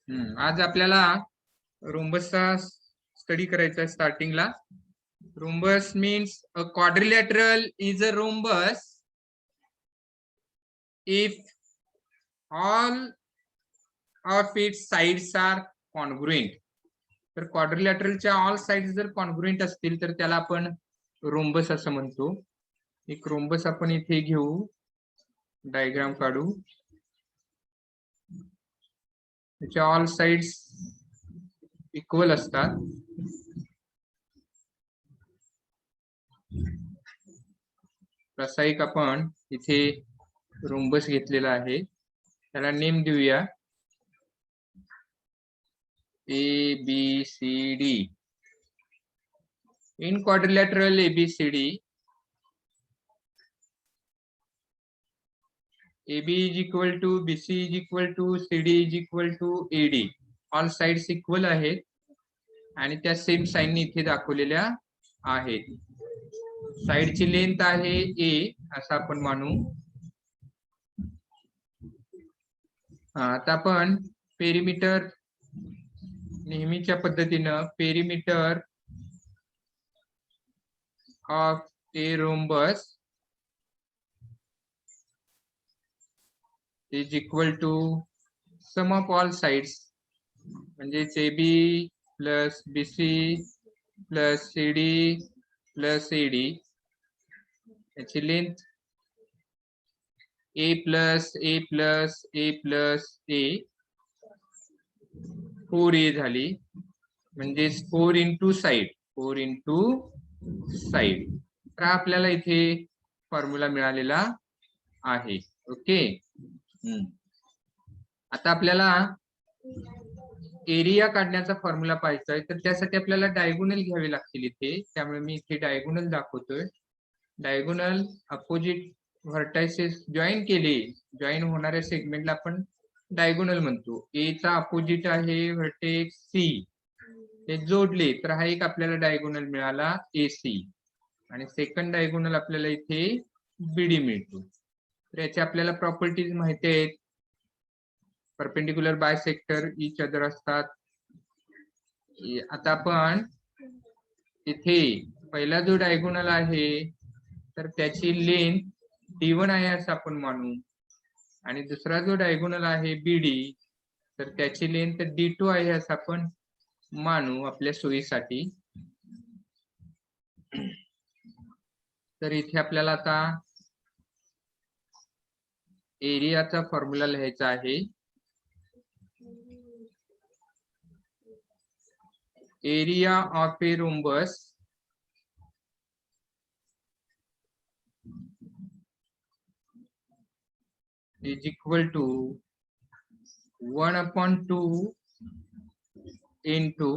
आज आपल्याला रोम्बसचा स्टडी करायचा आहे. स्टार्टिंगला rhombus means a quadrilateral is a rhombus if all of its sides are congruent. तर क्वाड्रिलॅटरलच्या ऑल साइड्स जर कॉन्ग्रुएंट असतील तर त्याला आपण रोम्बस असं म्हणतो. एक रोम्बस आपण इथे घेऊ, डायग्राम काढू. त्याच्या ऑल साइड्स इक्वल असतात. तसा एक आपण इथे रोम्बस घेतलेला आहे, त्याला नेम देऊया ABCD. In quadrilateral ABCD, AB is equal to BC is equal to CD is equal to AD. All sides equal आहेत आणि त्या सेम साइन इथे दाखवलेल्या आहेत. साइडची लेंथ आहे A असं आपण मानू. आता आपण पेरिमीटर नेहमीच्या पद्धतीनं perimeter of a rhombus is equal to sum of all sides, म्हणजेच AB plus BC plus CD plus AD. याची length A plus A plus A plus A 4A झाली, म्हणजेच 4 इंटू साइड, 4 इंटू साइड. तर आपल्याला इथे formula मिळालेला आहे. Okay. आता आपल्याला एरिया काढण्याचा फॉर्म्युला पाहायचा आहे, तर त्यासाठी आपल्याला डायगोनल घ्यावे लागतील इथे. त्यामुळे मी इथे डायगोनल दाखवतोय. डायगोनल अपोजिट व्हर्टायसेस जॉईन केले, जॉईन होणाऱ्या सेगमेंटला आपण डायगोनल म्हणतो. ए चा अपोजिट आहे व्हर्टेक्स सी, ते जोडले तर हा एक आपल्याला डायगोनल मिळाला AC, आणि सेकंड डायगोनल आपल्याला इथे BD मिळतो. तर याचे आपल्याला प्रॉपर्टीज माहिती आहेत. परपेंडिक्युलर बायसेक्टर इच अदर असतात. आता आपण इथे पहिला जो डायगोनल आहे तर त्याची लेंथ D1 आहे असं आपण मानू, आणि दुसरा जो डायगोनल आहे BD तर त्याची लेंथ D2 आहे असं आपण मानू आपल्या सोयीसाठी. तर इथे आपल्याला आता एरियाचा फॉर्म्युला लिहायचा आहे. Area of a rhombus is equal to 1/2 into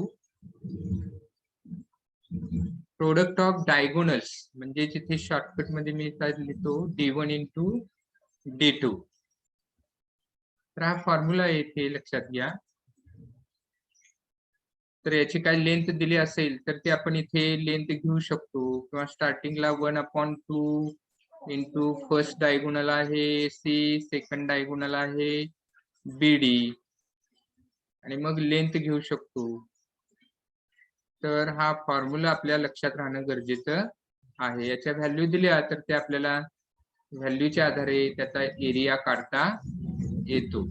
product of diagonals, म्हणजे जिथे शॉर्टकट मध्ये मी काय लिहितो D1 इंटू D2. तर हा फॉर्म्युला येथे लक्षात घ्या. तर याची काय लेंथ दिली असेल तर ते आपण इथे लेंथ घेऊ शकतो, किंवा स्टार्टिंगला 1/2 इंटू फर्स्ट डायगोनल आहे C, सेकंड डायगोनल आहे BD, आणि मग लेंथ घेऊ शकतो. तर हा फॉर्म्युला आपल्या लक्षात राहणं गरजेचं आहे. याच्या व्हॅल्यू दिल्या तर ते आपल्याला व्हॅल्यूच्या आधारे त्याचा एरिया काढता येतो.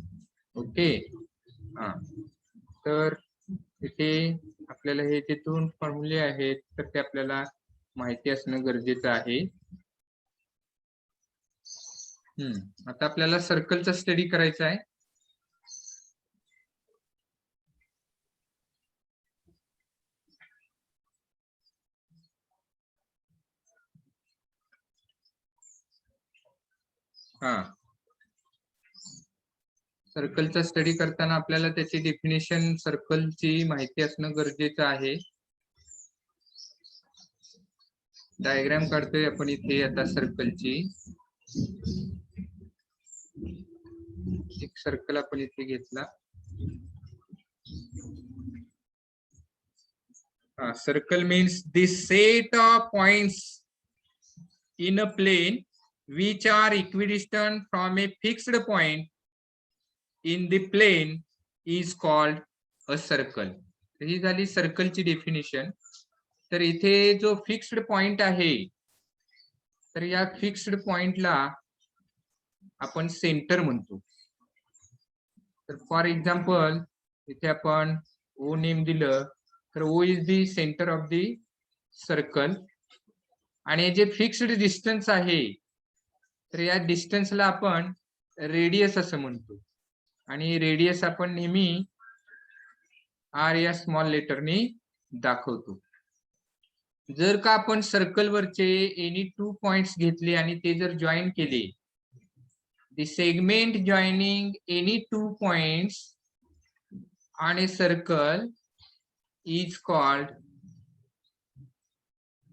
ओके. तर इथे आपल्याला हे जे दोन फॉर्म्युले आहेत तर ते आपल्याला माहिती असणं गरजेचं आहे. आता आपल्याला सर्कलचा स्टडी करायचा आहे. सर्कलचा स्टडी करताना आपल्याला त्याची डेफिनेशन सर्कलची माहिती असणं गरजेचं आहे. डायग्राम काढतोय आपण इथे आता सर्कलची. एक सर्कल आपण इथे घेतला. Circle means the set of points in a plane which are equidistant from a fixed point in the plane is called a circle. ही झाली सर्कलची डेफिनेशन. तर इथे जो फिक्स्ड पॉइंट आहे, तर या फिक्स्ड पॉइंटला आपण सेंटर म्हणतो. तर फॉर एक्झाम्पल इथे आपण ओ नेम दिलं, तर O is the centre of the circle. आणि जे फिक्स्ड डिस्टन्स आहे, तर या डिस्टन्सला आपण रेडियस असं म्हणतो. आणि रेडियस आपण नेहमी आर या स्मॉल लेटरनी दाखवतो. जर का आपण सर्कल वरचे एनी 2 पॉइंट्स घेतले आणि ते जर जॉईन केले, the segment joining any 2 points on a circle is called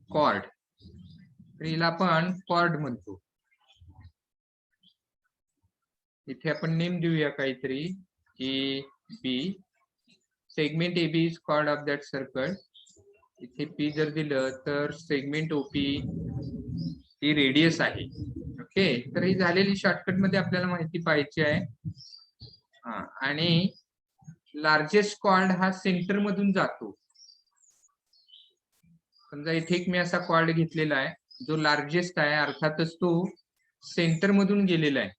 chord. तर हिला आपण कॉर्ड म्हणतो. इथे आपण नेम देऊया काहीतरी A B. Segment A B is chord of that circle. इथे पी जर दिलं तर सेगमेंट ओपी ही रेडियस आहे. ओके, तर ही झालेली शॉर्टकट मध्ये आपल्याला माहिती पाहिजे आहे. आणि लार्जेस्ट कॉर्ड हा सेंटर मधून जातो. समजा इथे एक मी असा कॉर्ड घेतलेला आहे, जो लार्जेस्ट आहे, अर्थातच तो सेंटर मधून गेलेला आहे.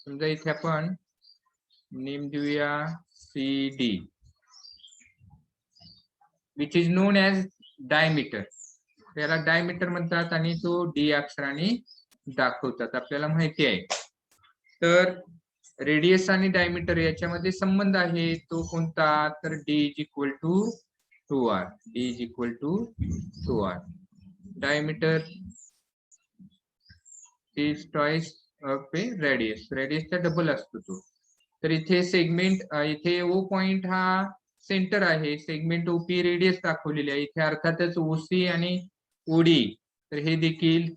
समजा इथे आपण नेम देऊया C D, which is known as diameter. त्याला डायमीटर म्हणतात आणि तो डी अक्षराने दाखवतात, आपल्याला माहिती आहे. तर रेडियस आणि डायमीटर याच्यामध्ये संबंध आहे, तो कोणता? तर D is equal to 2r. D is equal to 2r. Diameter is twice of a radius. रेडियसचा डबल असतो तो. तर इथे सेगमेंट, इथे ओ पॉइंट हा सेंटर आहे, सेगमेंट ओपी रेडियस दाखवलेली आहे. इथे अर्थातच ओसी आणि ओडी, तर हे देखील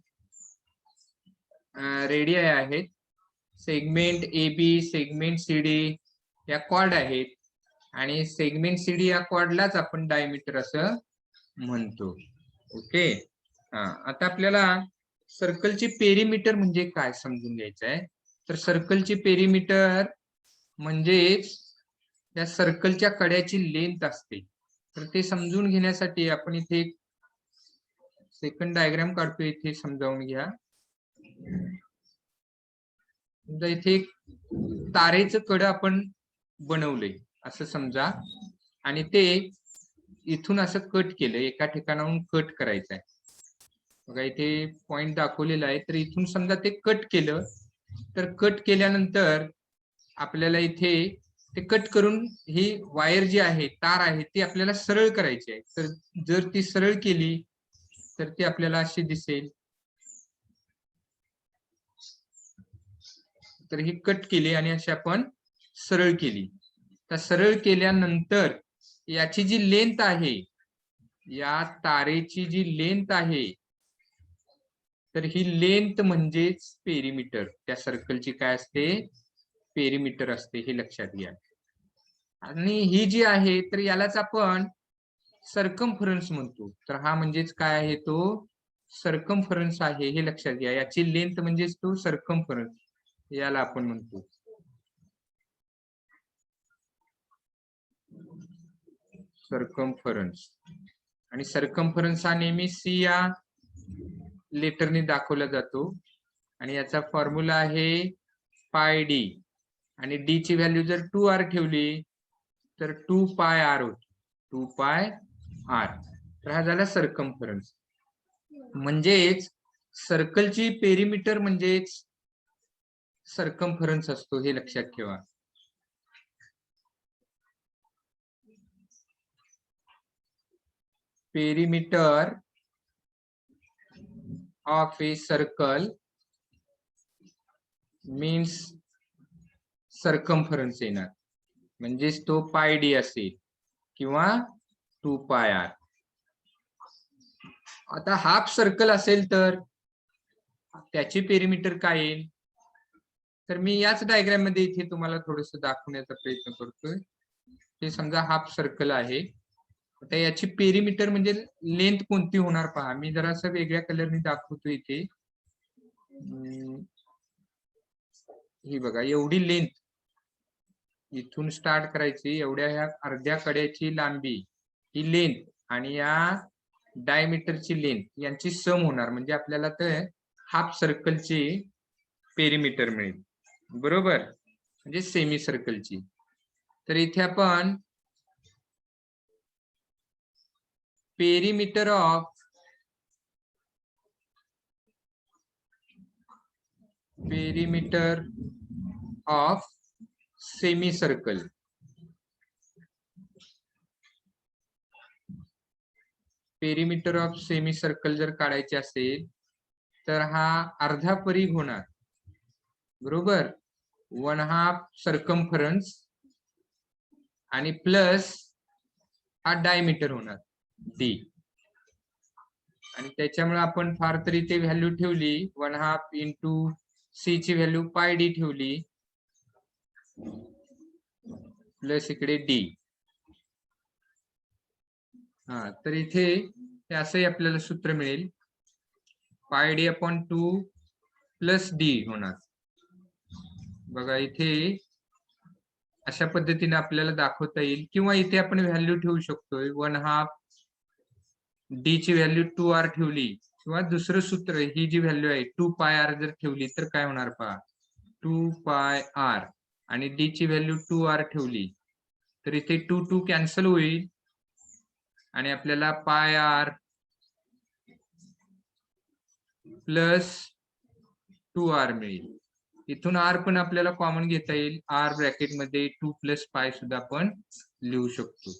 रेडियाई आहेत. Segment A B, segment C D या कॉर्ड आहेत. आणि सेगमेंट सी डी या कॉर्डलाच आपण डायमीटर असं म्हणतो. ओके, आता आपल्याला सर्कलची पेरिमीटर म्हणजे काय समजून घ्यायचं आहे. तर सर्कलची पेरिमीटर म्हणजेच त्या सर्कलच्या कड्याची लेंथ असते. तर ते समजून घेण्यासाठी आपण इथे एक सेकंड डायग्राम काढतो, इथे समजावून घ्या. समजा इथे एक तारेचं कड आपण बनवलंय असं समजा, आणि ते इथून असं कट केलं, एका ठिकाणाहून कट करायचं आहे बघा. इथे पॉइंट दाखवलेला आहे, तर इथून समजा ते कट केलं. तर कट केल्यानंतर आपल्याला इथे ते कट करून ही वायर जी आहे, तार आहे, ती आपल्याला सरळ करायची आहे. तर जर ती सरळ केली तर ती आपल्याला अशी दिसेल. तर ही कट केली आणि अशी आपण सरळ केली. तर सरळ केल्यानंतर याची जी लेंथ आहे, या तारेची जी लेंथ आहे, तर ही लेंथ म्हणजेच पेरिमीटर. त्या सर्कलची काय असते? पेरिमीटर असते, हे लक्षात घ्या. आणि ही जी आहे, तर यालाच आपण सर्कमफरन्स म्हणतो. तर हा म्हणजेच काय आहे? तो सर्कमफरन्स आहे, हे लक्षात घ्या. याची लेंथ म्हणजेच तो सर्कमफरन्स, याला आपण म्हणतो. सर्कमफरन्स. आणि सर्कमफरन्स हा नेहमी सी या लेटरने दाखवला जातो. आणि याचा फॉर्म्युला आहे पाय डी. आणि डी ची व्हॅल्यू जर 2r ठेवली तर 2 पाय आर होतो. 2 पाय आर. तर हा झाला सर्कमफरन्स. म्हणजेच सर्कलची पेरिमीटर म्हणजेच सर्कमफरन्स असतो, हे लक्षात ठेवा. Perimeter of a circle means circumference येणार, म्हणजेच तो पाय डी असेल किंवा 2 पाय आर. आता हाफ सर्कल असेल तर त्याची पेरिमीटर काय येईल? तर मी याच डायग्राम मध्ये इथे तुम्हाला थोडस दाखवण्याचा प्रयत्न करतोय. हे समजा हाफ सर्कल आहे. आता याची पेरिमीटर म्हणजे लेंथ कोणती होणार पहा. मी जरासं वेगळ्या कलरने दाखवतो इथे. ही बघा, एवढी लेंथ इथून स्टार्ट करायची, एवढ्या ह्या अर्ध्या कड्याची लांबी ही लेंथ आणि या डायमीटरची लेंथ यांची सम होणार, म्हणजे आपल्याला ते हाफ सर्कलची पेरिमीटर मिळेल, बरोबर, म्हणजे सेमी सर्कलची. तर इथे आपण perimeter of semi circle, perimeter of semi circle जर काढायचे असेल तर हा अर्धा परिघ होणार, बरोबर, 1/2 सर्कम्फरन्स आणि प्लस हा डायमीटर होणार डी. आणि त्याच्यामुळे आपण फार तरी ते व्हॅल्यू ठेवली 1/2 इंटू सी ची व्हॅल्यू पाय डी ठेवली प्लस इकडे डी. हा, तर इथे असंही आपल्याला सूत्र मिळेल, पाय डी अपॉन 2 प्लस डी होणार. बघा इथे अशा पद्धतीने आपल्याला दाखवता येईल, किंवा इथे आपण व्हॅल्यू ठेवू शकतोय 1/2 डी ची व्हॅल्यू 2r ठेवली, किंवा दुसरं सूत्र ही जी व्हॅल्यू आहे 2πr जर ठेवली तर काय होणार पहा, 2πr आणि डी ची व्हॅल्यू 2r ठेवली तर इथे 2 2 कॅन्सल होईल आणि आपल्याला πr प्लस 2r मिळेल. इथून r पण आपल्याला कॉमन घेता येईल, r ब्रॅकेट मध्ये 2 प्लस पाय सुद्धा आपण लिहू शकतो.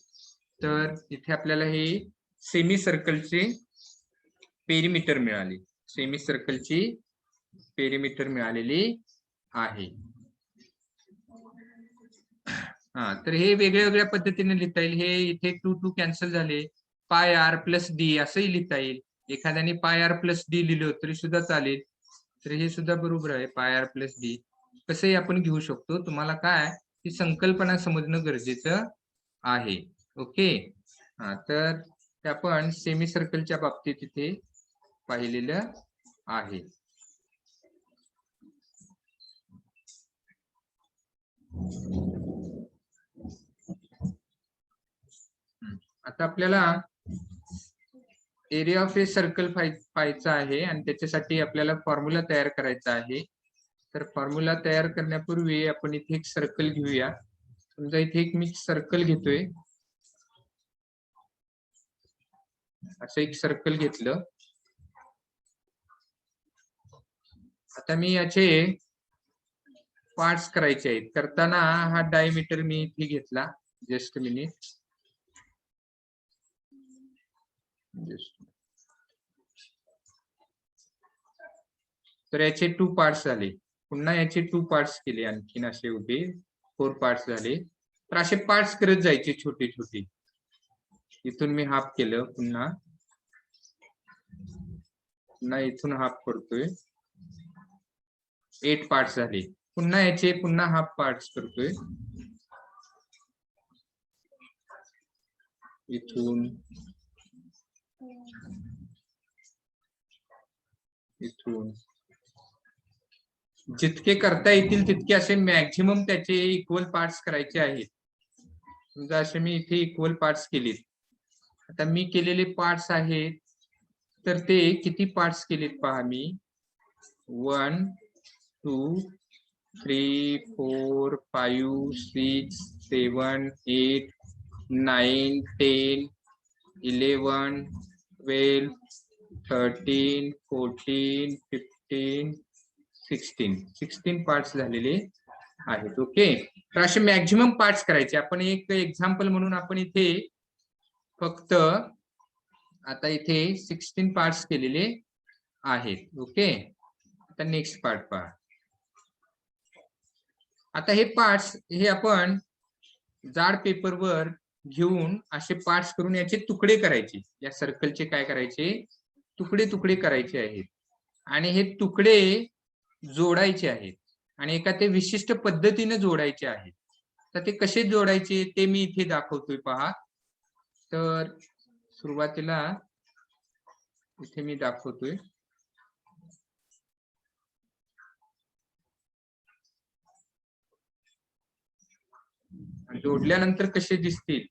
तर इथे आपल्याला हे सेमी सर्कलचे पेरिमीटर मिळाले, सेमी सर्कलची पेरिमीटर मिळालेली आहे. हा, तर हे वेगळ्या वेगळ्या पद्धतीने लिहिता येईल. हे इथे 2 2 कॅन्सल झाले, पाय आर प्लस डी असंही लिहिता येईल. एखाद्याने पाय आर प्लस डी लिहिलं तरी सुद्धा चालेल. तर हे सुद्धा बरोबर आहे, पाय आर प्लस डी कसंही आपण घेऊ शकतो. तुम्हाला काय ही संकल्पना समजणं गरजेचं आहे. ओके. हा, तर आपण सेमी सर्कलच्या बाबतीत इथे पाहिलेलं आहे. आता आपल्याला एरिया ऑफ ए सर्कल पाहायचा आहे आणि त्याच्यासाठी आपल्याला फॉर्म्युला तयार करायचा आहे. तर फॉर्म्युला तयार करण्यापूर्वी आपण इथे एक सर्कल घेऊया. समजा इथे एक मी सर्कल घेतोय, असं एक सर्कल घेतलं. आता मी याचे पार्ट्स करायचे आहेत. करताना हा डायमीटर मी इथे घेतला, जस्ट मिनिट, तर याचे 2 पार्ट्स झाले. पुन्हा याचे 2 पार्ट्स केले, आणखीन असे उभे 4 पार्ट्स झाले. तर असे पार्ट्स करत जायचे छोटे छोटे. इथून मी हाफ केलं, पुन्हा इथून हाफ करतोय, 8 पार्ट्स झाले. पुन्हा याचे पुन्हा हाफ पार्ट्स करतोय, इथून इथून जितके करता येतील तितके असे मॅक्झिमम त्याचे इक्वल पार्ट्स करायचे आहेत. समजा असे मी इथे इक्वल पार्ट्स केलेत. आता मी केलेले पार्ट्स आहेत, तर ते किती पार्ट्स केलेत पहा मी, 1 2 3 4 5 6 7 8 9 10 11 12 13 14 15 16 पार्ट्स झालेले आहेत. ओके. तर असे मॅक्झिमम पार्ट्स करायचे. आपण एक एक्झाम्पल म्हणून आपण इथे फक्त आता इथे 16 पार्ट्स केलेले आहेत. ओके. आता नेक्स्ट पार्ट पहा. आता हे पार्ट्स हे आपण जाड पेपरवर घेऊन असे पार्ट्स करून याचे तुकडे करायचे. या सर्कलचे काय करायचे, तुकडे तुकडे करायचे आहेत आणि हे तुकडे जोडायचे आहेत आणि एका ते विशिष्ट पद्धतीने जोडायचे आहेत. तर ते कसे जोडायचे ते मी इथे दाखवतोय पहा. तर सुरुवातीला इथे मी दाखवतोय, जोडल्यानंतर कसे दिसतील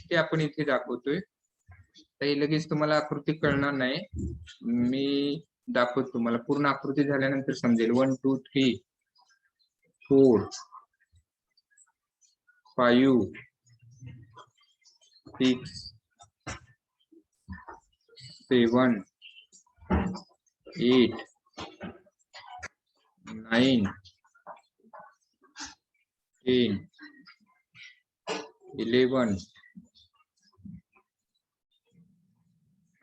ते आपण इथे दाखवतोय. हे लगेच तुम्हाला आकृती कळणार नाही, मी दाखवतो तुम्हाला. पूर्ण आकृती झाल्यानंतर समजेल. 1 2 3 4 5 6 7 8 9 10 11 12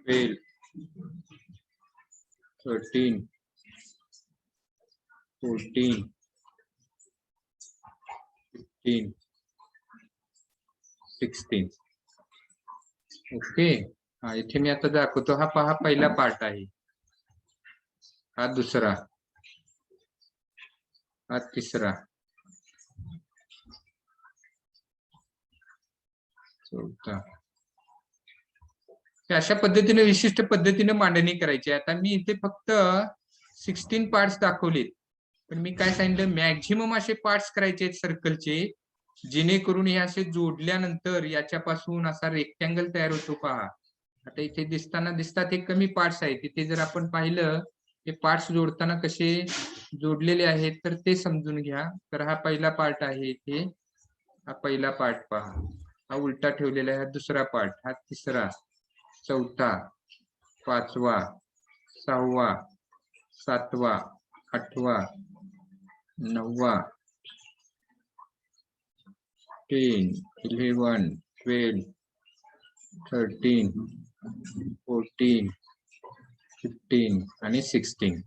13 14 15 16. ओके. हा, इथे मी आता दाखवतो. हा पहा, पहिला पार्ट आहे, हा दुसरा, हा तिसरा, चौथा. अशा पद्धतीने विशिष्ट पद्धतीने मांडणी करायची. आता मी इथे फक्त 16 पार्ट्स दाखवलेत, पण मी काय सांगितलं, मॅक्झिमम असे पार्ट्स करायचे आहेत सर्कलचे, जेणेकरून हे असे जोडल्यानंतर याच्यापासून असा रेक्टँगल तयार होतो. पहा, आता इथे दिसतात हे कमी पार्ट्स आहेत. इथे जर आपण पाहिलं हे पार्ट्स जोडताना कसे जोडलेले आहेत तर ते समजून घ्या. तर हा पहिला पार्ट आहे इथे, हा पहिला पार्ट पहा, हा उलटा ठेवलेला आहे. हा दुसरा पार्ट, हा तिसरा, चौथा, पाचवा, सहावा, सातवा, आठवा, नववा, 10 11 12 13 14 15 आणि 16.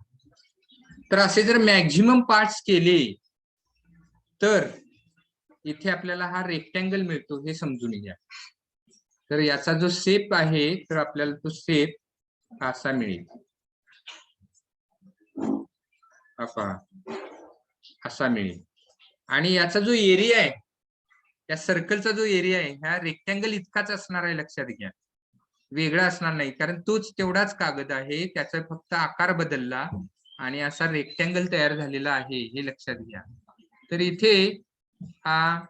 तर असे जर मॅक्झिमम पार्ट्स केले तर इथे आपल्याला हा रेक्टँगल मिळतो, हे समजून घ्या. तर याचा जो शेप आहे तर आपल्याला तो शेप असा मिळेल. हा पहा, असा मिळेल. आणि याचा जो एरिया आहे, या सर्कलचा जो एरिया आहे, ह्या रेक्टँगल इतकाच असणार आहे, लक्षात घ्या. वेगळा असणार नाही, कारण तोच तेवढाच कागद आहे, त्याचा फक्त आकार बदलला आणि असा रेक्टँगल तयार झालेला आहे, हे लक्षात घ्या. तर इथे हा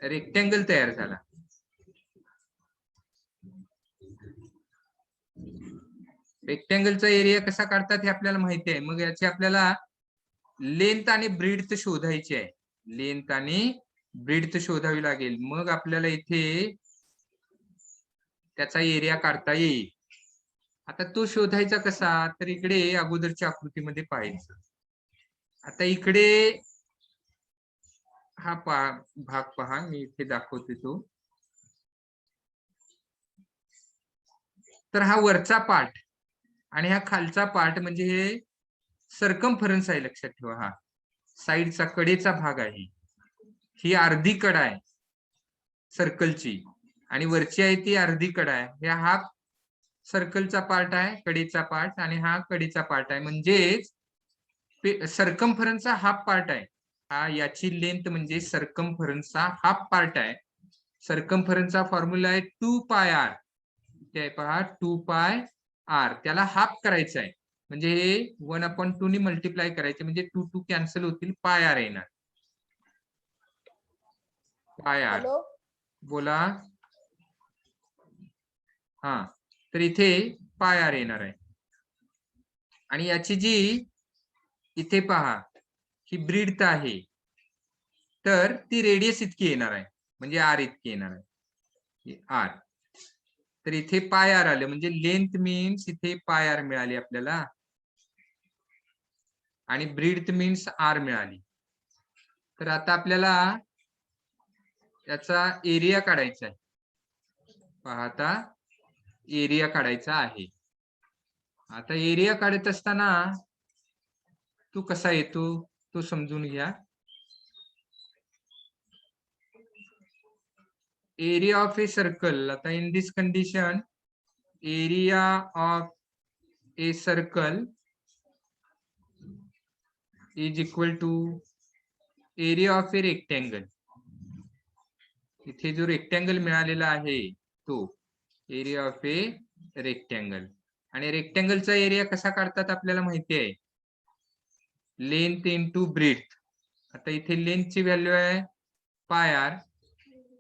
रेक्टँगल तयार झाला. रेक्टँगलचा एरिया कसा काढतात हे आपल्याला माहिती आहे. मग याची आपल्याला लेंथ आणि ब्रीड्थ शोधायची आहे. लेंथ आणि ब्रीड्थ शोधावी लागेल, मग आपल्याला इथे त्याचा एरिया काढता येईल. आता तो शोधायचा कसा, तर इकडे अगोदरच्या आकृतीमध्ये पाहायचं. आता इकडे हा भाग पहा, मी इथे दाखवते तो. तर हा वरचा पार्ट आणि हा खालचा पार्ट म्हणजे हे सर्कमफरन्स आहे, लक्षात ठेवा. हा साईडचा कडेचा भाग आहे, ही अर्धी कडा आहे सर्कलची, आणि वरची आहे ती अर्धी कडा आहे. हा सर्कलचा पार्ट आहे, कडेचा पार्ट, आणि हा कडेचा पार्ट आहे. म्हणजेच सर्कमफरन्सचा हाफ पार्ट आहे हा. याची लेंथ म्हणजे सर्कमफरन्सचा हाफ पार्ट आहे. सर्कमफरन्सचा फॉर्म्युला आहे 2πr. ते पहा 2πr, त्याला हाफ करायचं आहे, म्हणजे हे 1/2 ने मल्टिप्लाय करायचे, म्हणजे 2 2 कॅन्सल होतील, πr येणार. πr, बोला. हा, तर इथे πr येणार आहे. आणि याची जी इथे पहा ही ब्रीड्थ आहे, तर ती रेडियस इतकी येणार आहे, म्हणजे r इतकी येणार आहे, r. तर इथे πr आलं, म्हणजे लेंथ मीन्स इथे πr मिळाली आपल्याला, आणि ब्रीड्थ मीन्स r मिळाली. तर आता आपल्याला याचा एरिया काढायचा आहे. पहा, आता एरिया काढायचा आहे. आता एरिया काढत असताना तो कसा येतो तो समजून घ्या. एरिया ऑफ ए सर्कल, आता in this condition area of a circle is equal to area of a rectangle. इथे जो रेक्टँगल मिळालेला आहे तो एरिया ऑफ ए रेक्टँगल. आणि रेक्टँगलचा एरिया कसा काढतात आपल्याला माहिती आहे, लेंथ इंटू ब्रीड्थ. आता इथे लेंथची व्हॅल्यू आहे πr,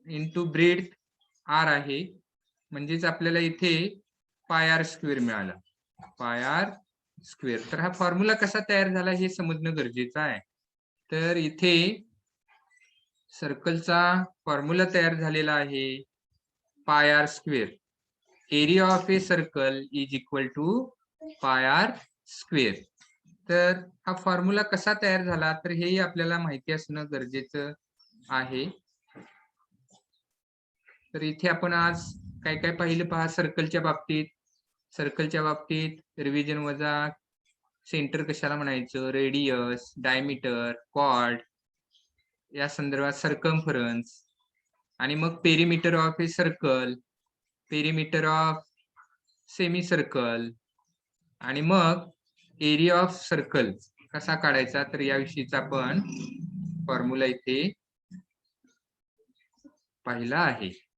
इंटू ब्रेड आर आहे, म्हणजेच आपल्याला इथे पाय आर स्क्वेअर मिळाला, पाय आर स्क्वेअर. तर हा फॉर्म्युला कसा तयार झाला हे समजणं गरजेचं आहे. तर इथे सर्कलचा फॉर्म्युला तयार झालेला आहे pi R square. Area of a circle is equal to pi R square. तर हा फॉर्म्युला कसा तयार झाला तर हेही आपल्याला माहिती असणं गरजेचं आहे. तर इथे आपण आज काय काय पाहिलं पहा. सर्कलच्या बाबतीत रिव्हिजन वजा सेंटर कशाला म्हणायचं, रेडियस, डायमीटर, कॉर्ड या संदर्भात सर्कम्फरन्स, आणि मग perimeter of a circle, perimeter of semi circle, आणि मग एरिया ऑफ सर्कल कसा काढायचा तर याविषयीचा आपण फॉर्म्युला इथे पाहिला आहे.